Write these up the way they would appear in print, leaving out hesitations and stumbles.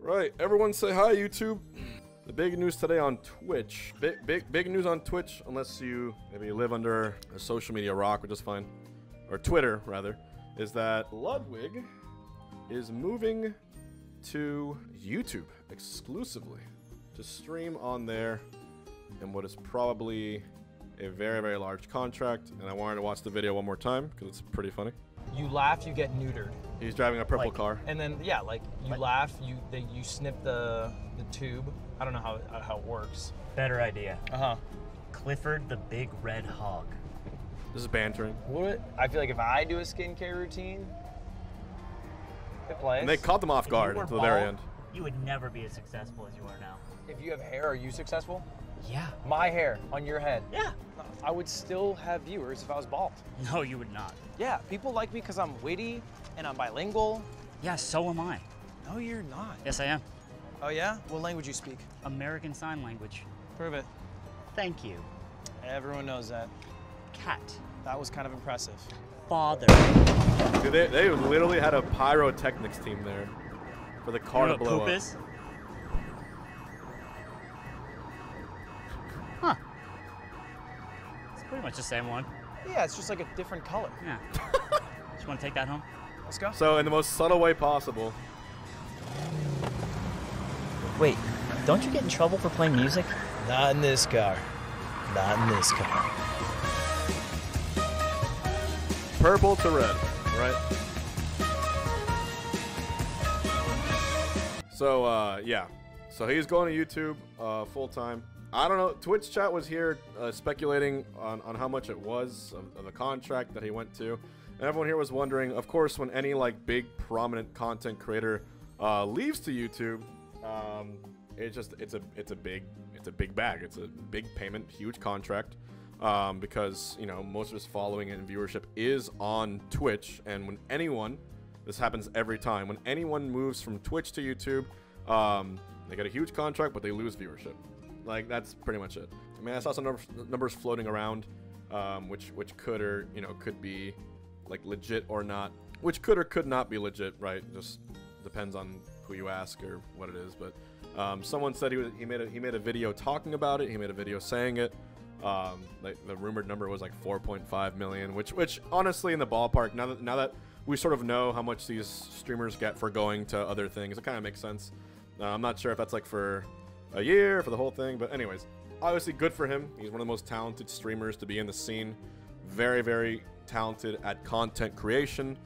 Right, everyone say hi, YouTube. The big news today on Twitch. Big news on Twitch, unless you maybe live under a social media rock, which is fine, or Twitter rather, is that Ludwig is moving to YouTube exclusively to stream on there in what is probably a very, very large contract. And I wanted to watch the video one more time because it's pretty funny. You laugh, you get neutered. He's driving a purple car. And then yeah, like you laugh, you snip the tube. I don't know how it works. Better idea. Uh-huh. Clifford the Big Red Hog. This is bantering. What? I feel like if I do a skincare routine, it plays. And they caught them off guard to the very end. You would never be as successful as you are now. If you have hair, are you successful? Yeah. My hair on your head. Yeah. I would still have viewers if I was bald. No, you would not. Yeah, people like me because I'm witty and I'm bilingual. Yeah, so am I. No, you're not. Yes, I am. Oh yeah? What language you speak? American Sign Language. Prove it. Thank you. Everyone knows that. Cat. That was kind of impressive. Father. Dude, they literally had a pyrotechnics team there for the car You know to blow what poop up. is? Huh. It's pretty much the same one. Yeah, it's just like a different color. Yeah. Just want to take that home? Let's go. So in the most subtle way possible. Wait, don't you get in trouble for playing music? Not in this car. Not in this car. Purple to red, right? So, yeah. So he's going to YouTube full time. I don't know. Twitch chat was here speculating on how much it was of the contract that he went to. And everyone here was wondering, of course, when any like big prominent content creator leaves to YouTube, it's a big bag. It's a big payment, huge contract. Because, you know, most of his following and viewership is on Twitch. And when anyone, this happens every time, when anyone moves from Twitch to YouTube, they get a huge contract, but they lose viewership. Like, that's pretty much it. I mean, I saw some numbers floating around, which could or, you know, could be, like, legit or not. Which could or could not be legit, right? Just depends on who you ask or what it is. But someone said he made a video talking about it. He made a video saying it. Like the rumored number was like 4.5 million, which honestly in the ballpark. Now that we sort of know how much these streamers get for going to other things, it kind of makes sense. I'm not sure if that's like for a year, for the whole thing, but anyways, obviously good for him. He's one of the most talented streamers to be in the scene. Very, very talented at content creation.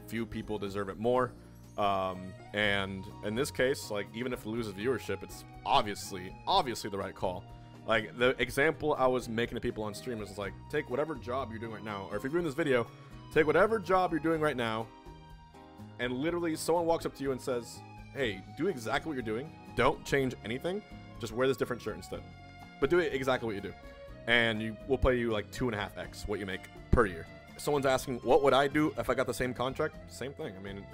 Few people deserve it more. And in this case, like even if it loses viewership, it's obviously the right call. Like, the example I was making to people on stream is like, take whatever job you're doing right now, or if you're doing this video, take whatever job you're doing right now, and literally someone walks up to you and says, hey, do exactly what you're doing. Don't change anything. Just wear this different shirt instead. But do it exactly what you do. And we'll pay you like 2.5x what you make per year. Someone's asking, what would I do if I got the same contract? Same thing. I mean,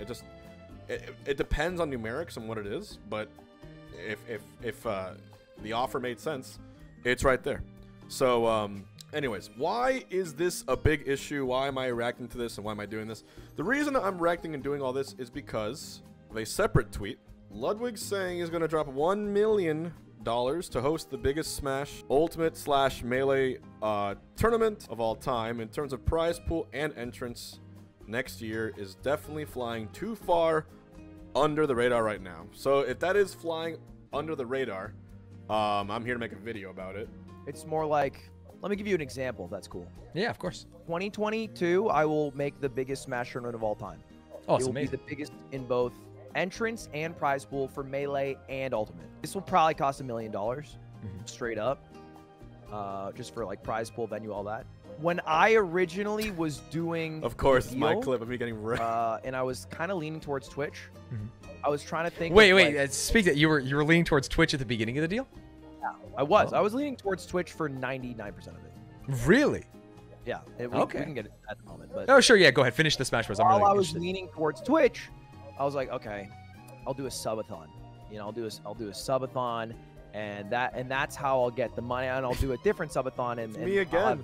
it depends on numerics and what it is, but if the offer made sense, it's right there. So, anyways, why is this a big issue? Why am I reacting to this and why am I doing this? The reason I'm reacting and doing all this is because of a separate tweet. Ludwig's saying he's going to drop $1 million to host the biggest Smash Ultimate / Melee tournament of all time. In terms of prize pool and entrance, next year is definitely flying too far under the radar right now. So if that is flying under the radar, I'm here to make a video about it. It's more like, let me give you an example if that's cool. Yeah, of course. 2022, I will make the biggest Smash tournament of all time. Oh, it it's will amazing. be the biggest in both entrance and prize pool for Melee and Ultimate. This will probably cost $1 million, straight up, just for like prize pool, venue, all that. When I originally was doing, of course, the my deal, clip of me getting wrecked, and I was kind of leaning towards Twitch. I was trying to think. Wait, of, wait. like, Speak that you were leaning towards Twitch at the beginning of the deal. Yeah, I was leaning towards Twitch for 99% of it. Really? Yeah. We can get it at the moment. But Oh, sure. Yeah, go ahead. Finish the Smash Bros. I'm while really I was interested. leaning towards Twitch, I was like, okay, I'll do a subathon. You know, I'll do a subathon, and that's how I'll get the money. And I'll do a different subathon, and me again.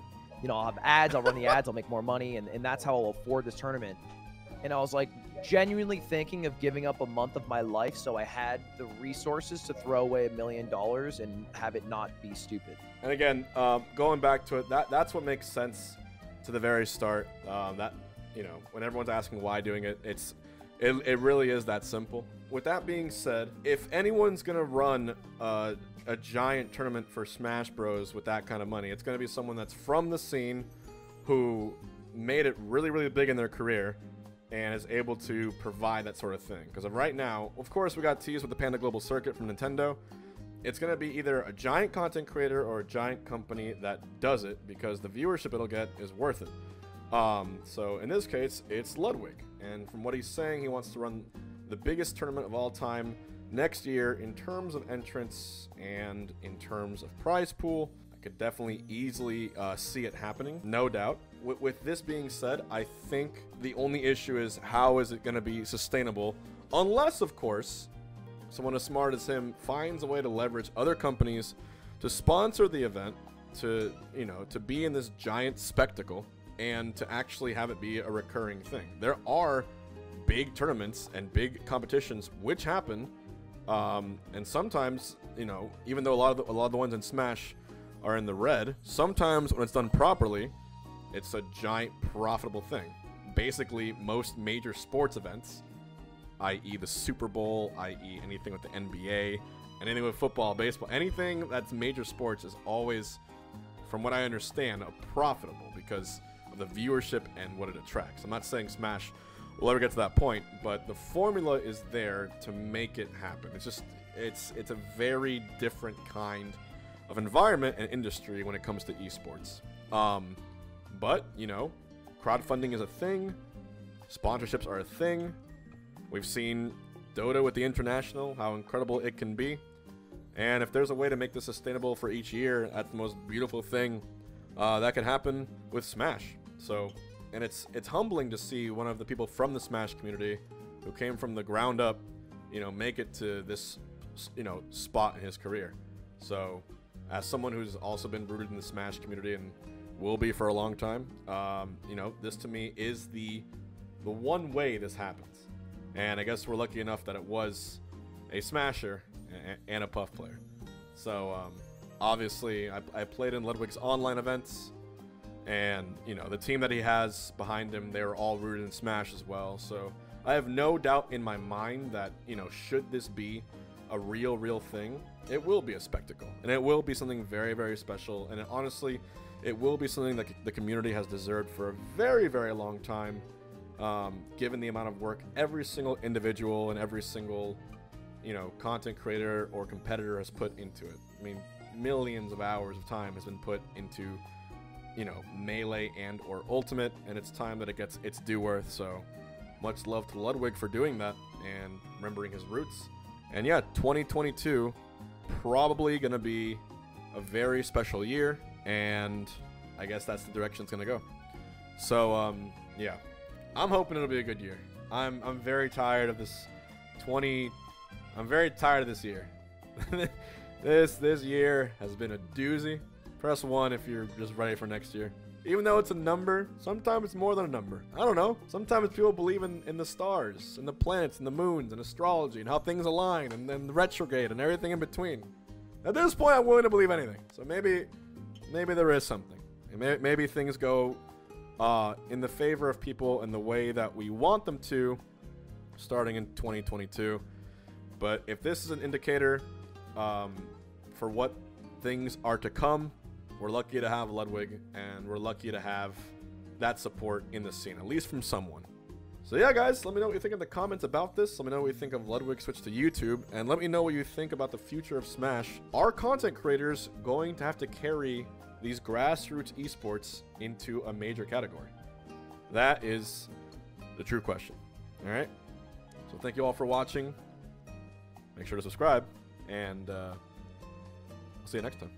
I'll have ads. I'll run the ads. I'll make more money, and that's how I'll afford this tournament. And I was like, genuinely thinking of giving up a month of my life so I had the resources to throw away $1 million and have it not be stupid. And again, going back to it, that's what makes sense to the very start. That, you know, when everyone's asking why doing it, it really is that simple. With that being said, if anyone's gonna run a giant tournament for Smash Bros with that kind of money, it's gonna be someone that's from the scene, who made it really, really big in their career and is able to provide that sort of thing. Because right now, of course, we got teased with the Panda Global Circuit from Nintendo. It's going to be either a giant content creator or a giant company that does it, because the viewership it'll get is worth it. So in this case, it's Ludwig. And from what he's saying, he wants to run the biggest tournament of all time next year in terms of entrance and in terms of prize pool. I could definitely easily see it happening, no doubt. With this being said, I think the only issue is how is it going to be sustainable, unless, of course, someone as smart as him finds a way to leverage other companies to sponsor the event, to, you know, to be in this giant spectacle, and to actually have it be a recurring thing. There are big tournaments and big competitions which happen, and sometimes, you know, even though a lot of the ones in Smash are in the red, sometimes when it's done properly, it's a giant profitable thing. Basically, most major sports events, i.e. the Super Bowl, i.e. anything with the NBA, anything with football, baseball, anything that's major sports is always, from what I understand, profitable because of the viewership and what it attracts. I'm not saying Smash will ever get to that point, but the formula is there to make it happen. It's just, it's a very different kind of environment and industry when it comes to esports. But, you know, crowdfunding is a thing. Sponsorships are a thing. We've seen Dota with the International, how incredible it can be. And if there's a way to make this sustainable for each year, that's the most beautiful thing that could happen with Smash. So, and it's humbling to see one of the people from the Smash community who came from the ground up, you know, make it to this, you know, spot in his career. So, as someone who's also been rooted in the Smash community and will be for a long time, you know, this to me is the one way this happens. And I guess we're lucky enough that it was a Smasher and a Puff player. So, obviously, I played in Ludwig's online events, and, you know, the team that he has behind him, they were all rooted in Smash as well. So, I have no doubt in my mind that, you know, should this be a real thing, it will be a spectacle. And it will be something very, very special. And honestly, it will be something that the community has deserved for a very, very long time. Given the amount of work every single individual and every single, you know, content creator or competitor has put into it. I mean, millions of hours of time has been put into, you know, Melee and or Ultimate, and it's time that it gets its due worth. So much love to Ludwig for doing that and remembering his roots. And yeah, 2022 probably gonna be a very special year, and I guess that's the direction it's gonna go. So yeah, I'm hoping it'll be a good year. I'm very tired of this I'm very tired of this year. This year has been a doozy. Press 1 if you're just ready for next year. Even though it's a number, sometimes it's more than a number. I don't know. Sometimes people believe in the stars, and the planets, and the moons, and astrology, and how things align, and then the retrograde, and everything in between. At this point, I'm willing to believe anything. So maybe there is something. And maybe things go in the favor of people in the way that we want them to, starting in 2022. But if this is an indicator for what things are to come, we're lucky to have Ludwig, and we're lucky to have that support in the scene, at least from someone. So yeah, guys, let me know what you think in the comments about this. Let me know what you think of Ludwig switch to YouTube, and let me know what you think about the future of Smash. Are content creators going to have to carry these grassroots esports into a major category? That is the true question. All right. So thank you all for watching. Make sure to subscribe, and see you next time.